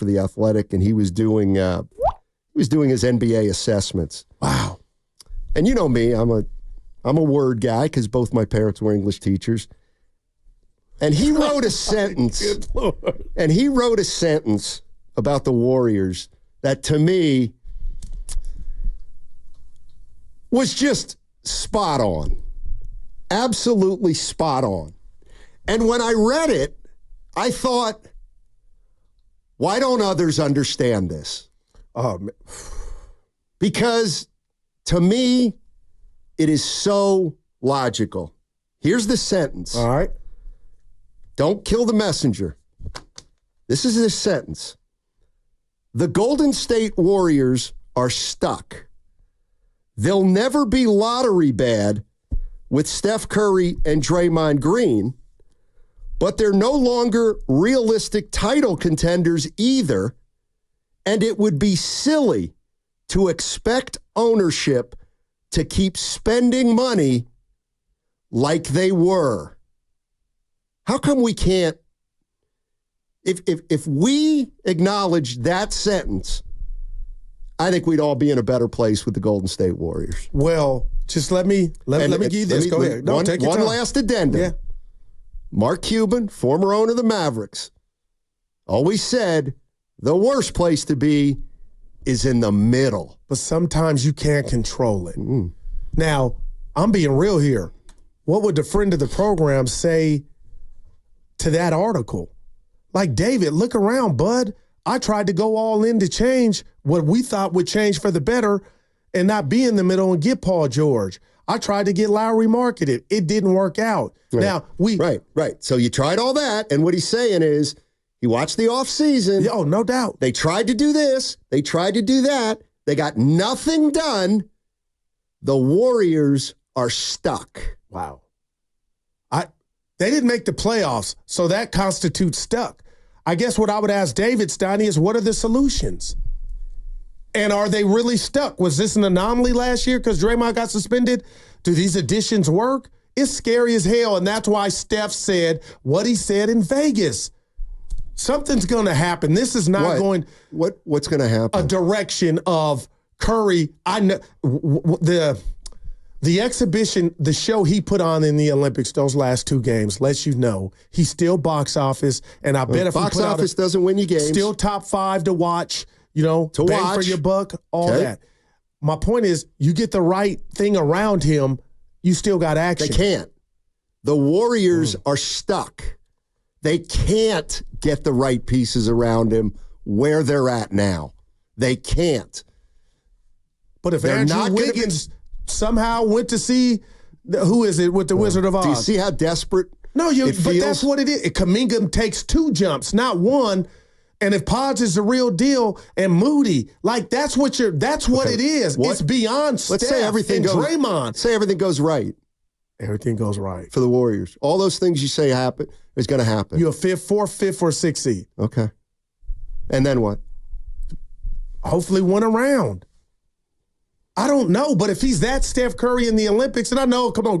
for the Athletic, and he was doing his NBA assessments. Wow. And you know me, I'm a word guy because both my parents were English teachers. And he wrote a sentence. Good Lord. And he wrote a sentence about the Warriors that to me was just spot on. Absolutely spot on. And when I read it, I thought, why don't others understand this? Because to me, it is so logical. Here's the sentence. All right. Don't kill the messenger. This is the sentence. The Golden State Warriors are stuck. They'll never be lottery bad with Steph Curry and Draymond Green, but they're no longer realistic title contenders either, and it would be silly to expect ownership to keep spending money like they were. How come we can't? If we acknowledge that sentence, I think we'd all be in a better place with the Golden State Warriors. Well, just let me give you this. Go ahead. No, take your time. One last addendum. Yeah. Mark Cuban, former owner of the Mavericks, always said the worst place to be is in the middle. But sometimes you can't control it. Now, I'm being real here. What would the friend of the program say to that article? Like, David, look around, bud. I tried to go all in to change what we thought would change for the better and not be in the middle and get Paul George. I tried to get Lowry marketed. It didn't work out. Right. Now, Right. So you tried all that, and what he's saying is he watched the offseason. Oh, no doubt. They tried to do this. They tried to do that. They got nothing done. The Warriors are stuck. Wow. They didn't make the playoffs, so that constitutes stuck. I guess what I would ask David, Steiny, is what are the solutions? And are they really stuck? Was this an anomaly last year because Draymond got suspended? Do these additions work? It's scary as hell, and that's why Steph said what he said in Vegas. Something's going to happen. This is not going What's going to happen? a direction of Curry. I know the exhibition, the show he put on in the Olympics, those last two games, lets you know he's still box office, and I bet if box office doesn't win you games, still top 5 to watch. To bang watch for your buck, all that. My point is, you get the right thing around him, you still got action. They can't. The Warriors are stuck. They can't get the right pieces around him where they're at now. They can't. But if Andrew Wiggins somehow went to see, who is it with the Wizard of Oz? Do you see how desperate but that's what it is. Kuminga takes 2 jumps, not 1. And if Pods is the real deal and Moody, that's what it is. It's beyond Steph say everything and Draymond. Say everything goes right. Everything goes right. For the Warriors. All those things you say happen is going to happen. You're a 5th or 6th seed. Okay. And then what? Hopefully win a round. I don't know, but if he's that Steph Curry in the Olympics, and I know, come on,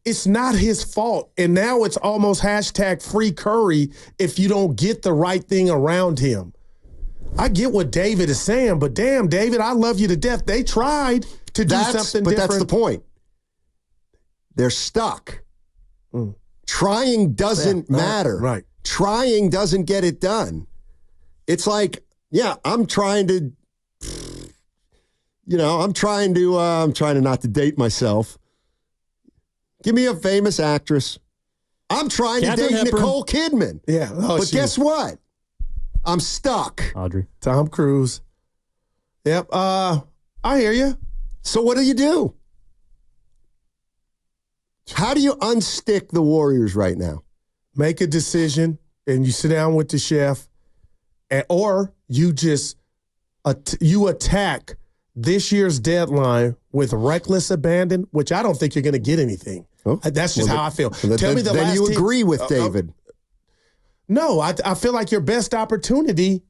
it's not his fault. And now it's almost #free Curry if you don't get the right thing around him. I get what David is saying, but damn, David, I love you to death. They tried to do something different. But that's the point. They're stuck. Trying doesn't matter. Right. Trying doesn't get it done. It's like, I'm trying to not to date myself. Give me a famous actress. I'm trying to date Nicole Kidman. Yeah. But guess what? I'm stuck. Audrey. Tom Cruise. Yep. I hear you. So what do? How do you unstick the Warriors right now? Make a decision, and you sit down with the chef, or you just you attack this year's deadline with reckless abandon, which I don't think you're going to get anything. Oh, that's just how I feel. Tell me the last Then you agree with David. No, I feel like your best opportunity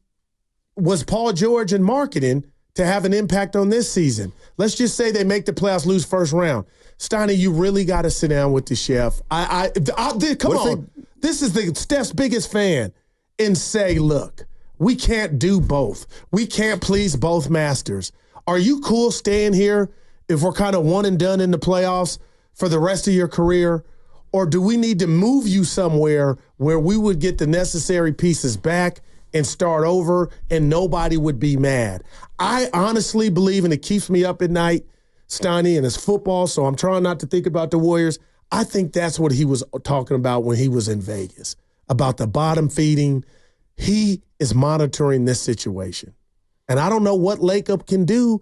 was Paul George and marketing to have an impact on this season. Let's just say they make the playoffs, lose first round. Steiny, you really got to sit down with the chef. Come on. This is Steph's biggest fan. And say, look, We can't do both. We can't please both masters. Are you cool staying here if we're kind of one and done in the playoffs for the rest of your career? Or do we need to move you somewhere where we would get the necessary pieces back and start over and nobody would be mad? I honestly believe, and it keeps me up at night, Steiny, and it's football, so I'm trying not to think about the Warriors. I think that's what he was talking about when he was in Vegas, about the bottom feeding. He is monitoring this situation. And I don't know what Lakeup can do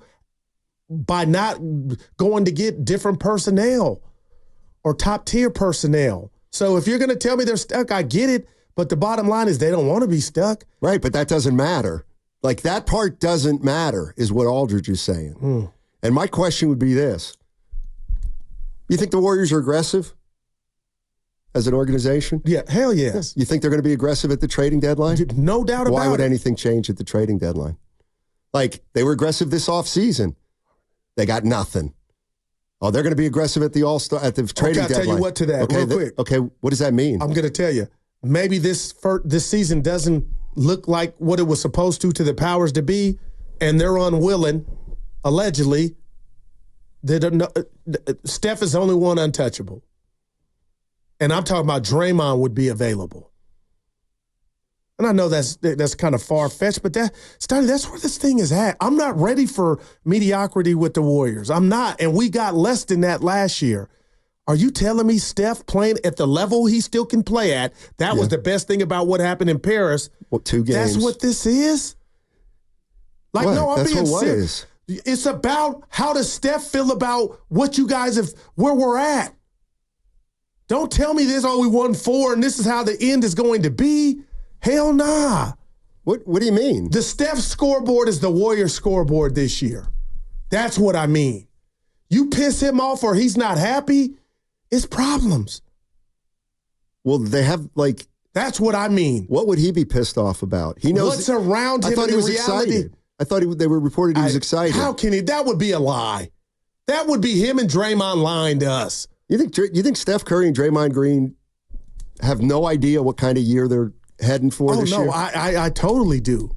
by not going to get different personnel or top-tier personnel. So if you're going to tell me they're stuck, I get it. But the bottom line is they don't want to be stuck. Right, but that doesn't matter. Like, that part doesn't matter is what Aldrige is saying. And my question would be this. You think the Warriors are aggressive as an organization? Yeah, hell yes. You think they're going to be aggressive at the trading deadline? No doubt about it. Why would anything change at the trading deadline? Like, they were aggressive this offseason. They got nothing. Oh, they're going to be aggressive at the All-Star, at the trading deadline. I'll tell you what to that real quick. Okay, what does that mean? I'm going to tell you. Maybe this season doesn't look like what it was supposed to the powers to be, and they're unwilling, allegedly. Steph is the only one untouchable. And I'm talking about Draymond would be available. And I know that's kind of far-fetched, but Steiny, that's where this thing is at. I'm not ready for mediocrity with the Warriors. I'm not, and we got less than that last year. Are you telling me Steph playing at the level he still can play at, that was the best thing about what happened in Paris? Well, 2 games. That's what this is? Like, what? No, I'm that's being serious. It's about how does Steph feel about what you guys have, where we're at. Don't tell me this, we won 4 and this is how the end is going to be. Hell nah. What do you mean? The Steph scoreboard is the Warrior scoreboard this year. That's what I mean. You piss him off or he's not happy, it's problems. Well, they have, like... That's what I mean. What would he be pissed off about? He knows... What's around him. I thought he was reality. excited. I thought they were reported he was excited. How can he? That would be a lie. That would be him and Draymond lying to us. You think Steph Curry and Draymond Green have no idea what kind of year they're heading for this year? Oh, no, I totally do.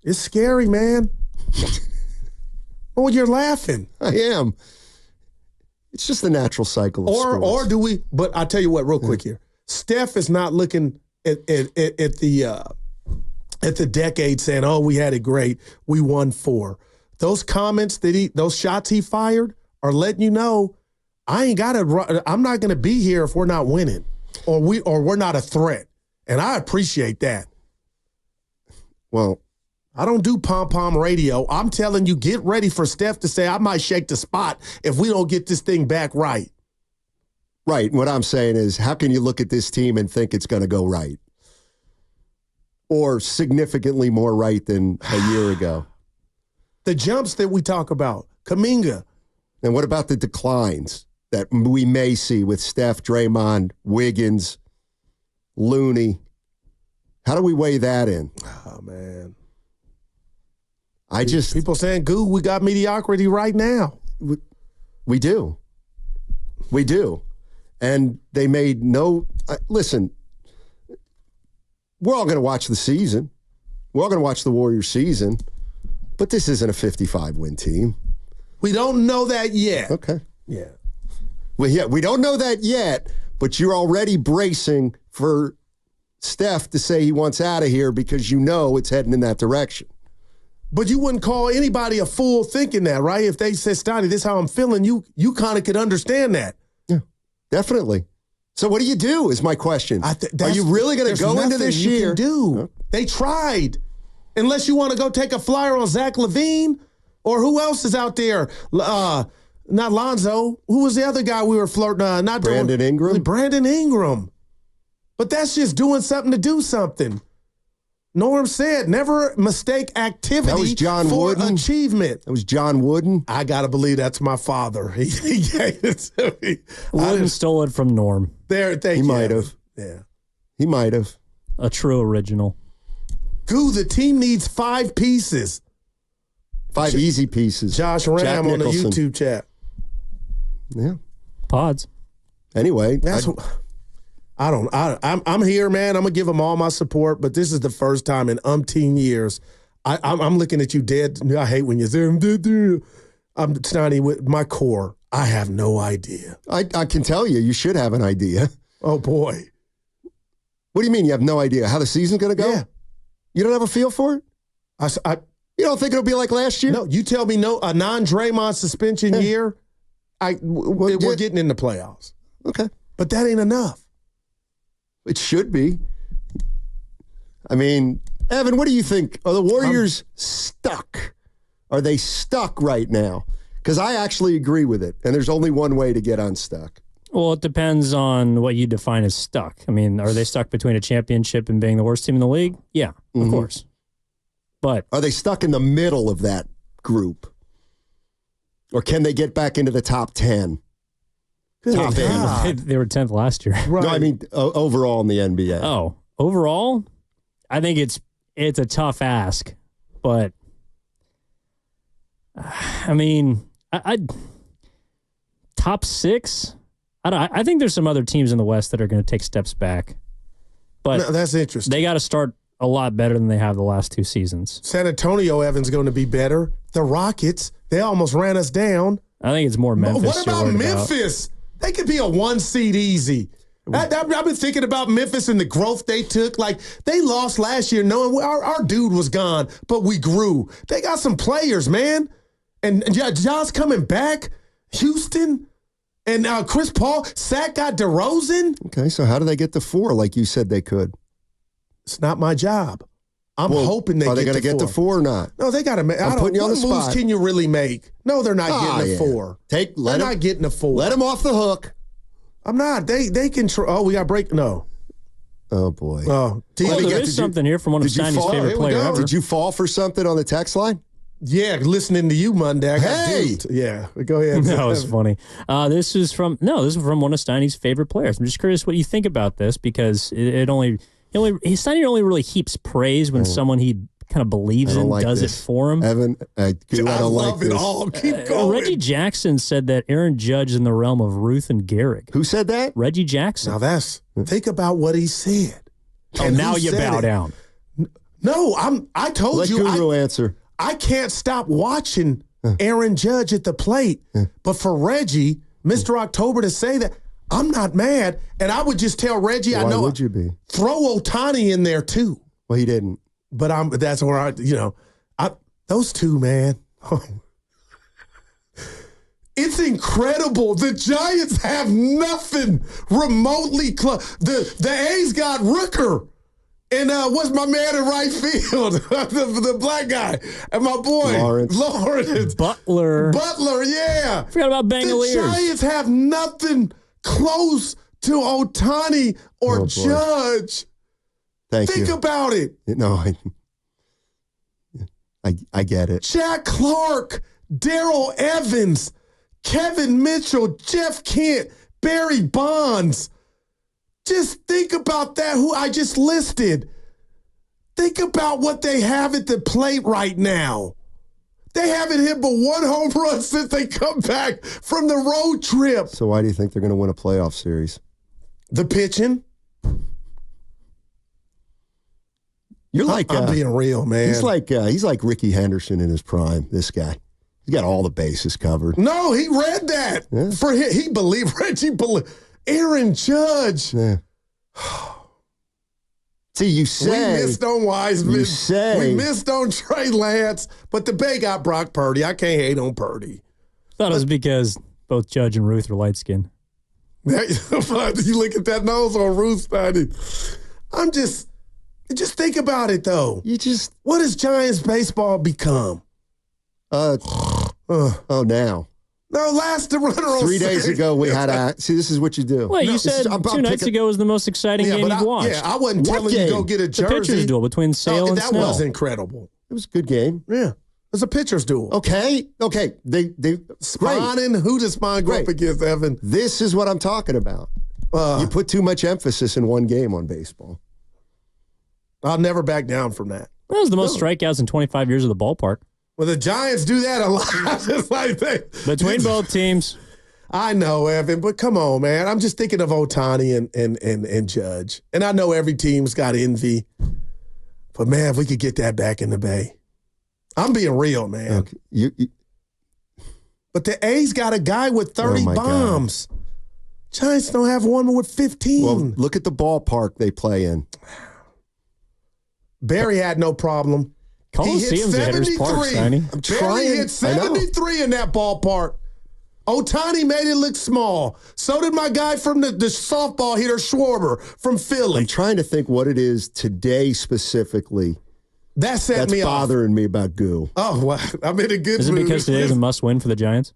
It's scary, man. Oh, you're laughing. I am. It's just the natural cycle of sports. Or do we, but I'll tell you what, real quick here. Steph is not looking at the decade saying, oh, we had it great. We won 4. Those comments those shots he fired are letting you know I'm not going to be here if we're not winning or we're not a threat. And I appreciate that. Well, I don't do pom-pom radio. I'm telling you, get ready for Steph to say, I might shake the spot if we don't get this thing back right. Right. What I'm saying is, how can you look at this team and think it's going to go right? Or significantly more right than a year ago? The jumps that we talk about, Kuminga. And what about the declines that we may see with Steph, Draymond, Wiggins, Looney? How do we weigh that in? Oh, man. People saying, Goo, we got mediocrity right now. We do. We do. And they made listen, we're all going to watch the season. We're all going to watch the Warriors season. But this isn't a 55-win team. We don't know that yet. Okay. Yeah. Well, yeah, we don't know that yet, but you're already bracing for Steph to say he wants out of here because you know it's heading in that direction. But you wouldn't call anybody a fool thinking that, right? If they said, Steiny, this is how I'm feeling, you kind of could understand that. Yeah, definitely. So what do you do is my question. Are you really going to go into this year? They tried. Unless you want to go take a flyer on Zach LaVine or who else is out there? Not Lonzo. Who was the other guy we were flirting? Brandon Ingram. Brandon Ingram. But that's just doing something to do something. Norm said, never mistake activity for achievement. That was John Wooden. I got to believe that's my father. He gave it to me. Wooden stole it from Norm. He might have. Yeah. He might have. A true original. Goo, the team needs 5 pieces. 5 easy pieces. Josh Ram on the YouTube chat. Yeah. Pods. Anyway. I'm here, man. I'm gonna give them all my support, but this is the first time in umpteen years. I'm looking at you dead. I hate when you say I'm Steiny with my core. I have no idea. I can tell you, you should have an idea. Oh boy. What do you mean you have no idea how the season's going to go? Yeah. You don't have a feel for it? You don't think it'll be like last year? No, you tell me a non-Draymond suspension year, we're getting in the playoffs. Okay. But that ain't enough. It should be. I mean, Evan, what do you think? Are the Warriors stuck? Are they stuck right now? Because I actually agree with it, and there's only one way to get unstuck. Well, it depends on what you define as stuck. I mean, are they stuck between a championship and being the worst team in the league? Yeah, of course. But are they stuck in the middle of that group? Or can they get back into the top 10? Top 8? They were 10th last year. Right. No, I mean overall in the NBA. Oh, overall, I think it's a tough ask. But, I mean, top 6? I think there's some other teams in the West that are going to take steps back. But no, that's interesting. They got to start a lot better than they have the last 2 seasons. San Antonio, Evan's going to be better. The Rockets, they almost ran us down. I think it's more Memphis. What about Memphis? They could be a 1 seed easy. I've been thinking about Memphis and the growth they took. Like, they lost last year knowing our dude was gone, but we grew. They got some players, man. And John's coming back. Houston. And Chris Paul, Sack got DeRozan. Okay, so how do they get to 4 like you said they could? It's not my job. I'm hoping are they going to get to 4 or not? No, they got to make. I'm putting you on the spot. What moves can you really make? No, they're not getting a 4. They're not getting a 4. Let them off the hook. I'm not. They can. We got break. No. Oh boy. Oh, well, there is something here from one of Steiny's favorite players ever. Did you fall for something on the text line? Yeah, listening to you Monday. I got duped. Yeah, go ahead. That was funny. This is from one of Steiny's favorite players. I'm just curious what you think about this because Steiny only really heaps praise when someone he kind of believes in does it for him. Evan, I don't love like it this. all. Keep going. Reggie Jackson said that Aaron Judge is in the realm of Ruth and Gehrig. Who said that? Reggie Jackson. Now think about what he said. Oh, now you bow down. No, I told you. Let Guru answer. I can't stop watching Aaron Judge at the plate. But for Reggie, Mr. October, to say that, I'm not mad. And I would just tell Reggie, Why would you be? Throw Ohtani in there too. Well, he didn't. But that's where those two, man. It's incredible. The Giants have nothing remotely close. The A's got Rooker. And what's my man in right field? the black guy. And my boy, Lawrence. Butler, yeah. Forgot about Bangaliers. The Giants have nothing close to Ohtani or Judge. Think about it. No, I get it. Jack Clark, Darrell Evans, Kevin Mitchell, Jeff Kent, Barry Bonds. Just think about that, who I just listed. Think about what they have at the plate right now. They haven't hit but 1 home run since they come back from the road trip. So why do you think they're going to win a playoff series? The pitching. You're like I'm being real, man. He's like Ricky Henderson in his prime. This guy, he's got all the bases covered. No, he read that. Yeah. For him, he believed. Reggie believed. Aaron Judge. Yeah. See, you say we missed on Wiseman. You say we missed on Trey Lance, but the Bay got Brock Purdy. I can't hate on Purdy. Thought it was because both Judge and Ruth are light skinned. You look at that nose on Ruth, Steiny. I'm just think about it though. What has Giants baseball become? Now. No, the runner on 3 days ago we had see, this is what you do. Well, you said 2 nights ago was the most exciting game you've watched. Yeah, I wasn't telling you to go get a jersey. The pitcher's duel between Sale and Snell. That was incredible. It was a good game. Yeah. It was a pitcher's duel. Okay. They Spahn and who does Spahn go up against, Evan? This is what I'm talking about. You put too much emphasis in one game on baseball. I'll never back down from that. That was the most strikeouts in 25 years of the ballpark. Well, the Giants do that a lot. It's like between both teams. I know, Evan, but come on, man. I'm just thinking of Ohtani and Judge. And I know every team's got envy. But, man, if we could get that back in the Bay. I'm being real, man. Okay. But the A's got a guy with 30 bombs. God. Giants don't have one with 15. Well, look at the ballpark they play in. Barry had no problem. Coliseum's a hitter's park, Steiny. Barry hit 73 in that ballpark. Ohtani made it look small. So did my guy from the softball hitter, Schwarber, from Philly. I'm trying to think what it is today specifically that's bothering me about Goo. Oh, well, I'm in a good mood. Is it because today's a must-win for the Giants?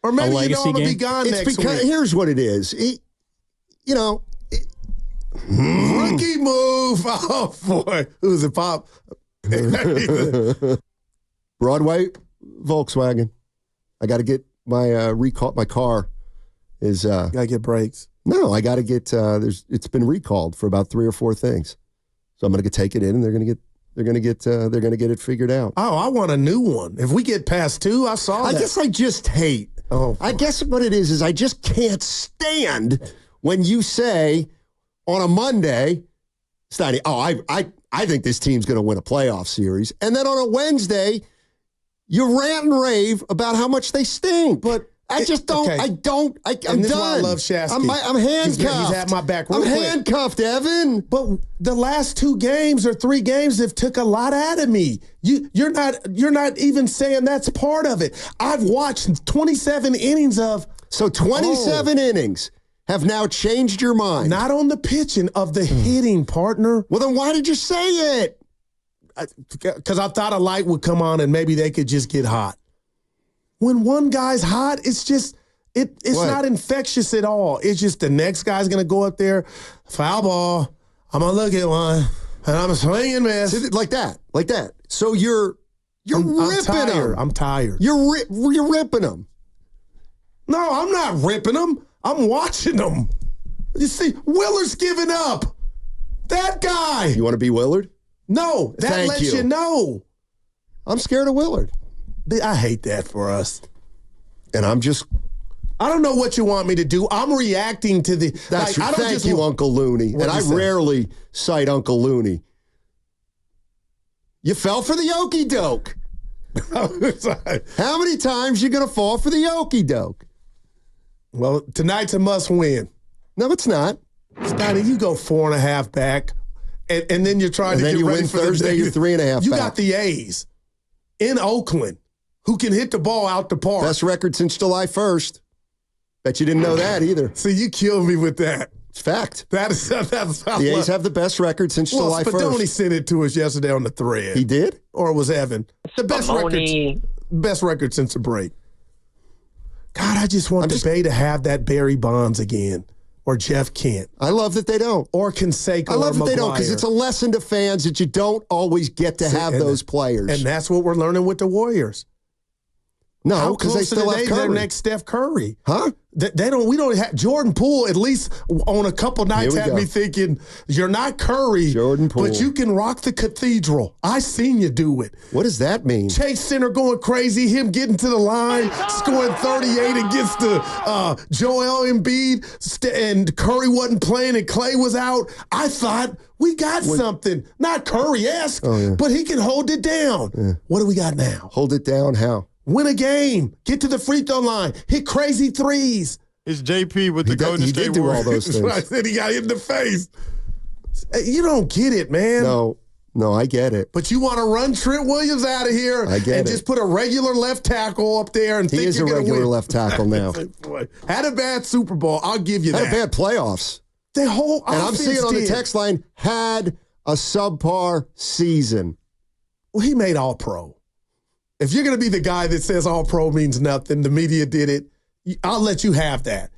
Or maybe you know I'm going to be gone next week. Here's what it is. Rookie move. Oh, boy. Who's it, Pop? Broadway, Volkswagen. I got to get my recall. My car is. Got to get brakes. No, I got to get. It's been recalled for about 3 or 4 things, so I'm going to take it in, and they're going to get it figured out. Oh, I want a new one. If we get past 2, I saw that. I guess I just hate. Oh, I guess what it is I just can't stand when you say on a Monday, Steiny, I think this team's going to win a playoff series. And then on a Wednesday, you rant and rave about how much they stink. But I just don't. Okay. I'm done. This is why I love Shasky. I'm handcuffed. He's had my back. I'm handcuffed, Evan. But the last 2 games or 3 games have took a lot out of me. You're not even saying that's part of it. I've watched 27 innings of. So 27 innings have now changed your mind. Not on the pitching, of the hitting, partner. Well, then why did you say it? Because I thought a light would come on and maybe they could just get hot. When one guy's hot, it's just it's not infectious at all. It's just the next guy's going to go up there, foul ball. I'm going to look at one, and I'm swinging, man. Like that. So you're ripping them. I'm tired. You're ripping them. No, I'm not ripping them. I'm watching them. You see, Willard's giving up. That guy. You want to be Willard? No, that lets you know. I'm scared of Willard. I hate that for us. And I don't know what you want me to do. I'm reacting to the. Thank you, Uncle Looney. And I rarely cite Uncle Looney. You fell for the okie doke. How many times you going to fall for the okie doke? Well, tonight's a must win. No, it's not. Scotty, you go 4.5 back, and then you're trying to get ready for Thursday. Thursday, you're 3.5 back. You got the A's in Oakland who can hit the ball out the park. Best record since July 1st. Bet you didn't know that either. See, you killed me with that. It's fact. That's the A's have the best record since July 1st. Spadoni sent it to us yesterday on the thread. He did? Or it was Evan. The best record since the break. God, I just want the Bay to have that Barry Bonds again. Or Jeff Kent. I love that they don't. Or Canseco. I love that they don't, because it's a lesson to fans that you don't always get to have those players. And that's what we're learning with the Warriors. No, because they still have Curry. Their next Steph Curry. Huh? We don't have Jordan Poole, at least on a couple nights, had me thinking, you're not Curry, Jordan Poole, but you can rock the cathedral. I seen you do it. What does that mean? Chase Center going crazy, him getting to the line, scoring 38 against the Joel Embiid, and Curry wasn't playing and Clay was out. I thought we got something. Not Curry-esque, but he can hold it down. Yeah. What do we got now? Hold it down how? Win a game. Get to the free throw line. Hit crazy threes. It's JP with the Golden State Warriors. He did do all those things. I said he got hit in the face. You don't get it, man. No, I get it. But you want to run Trent Williams out of here and just put a regular left tackle up there and think you're going to win. He is a regular left tackle now. Had a bad Super Bowl. I'll give you that. Had a bad playoffs. The whole and I'm seeing on the text line, had a subpar season. Well, he made All-Pro. If you're going to be the guy that says All-Pro means nothing, the media did it, I'll let you have that.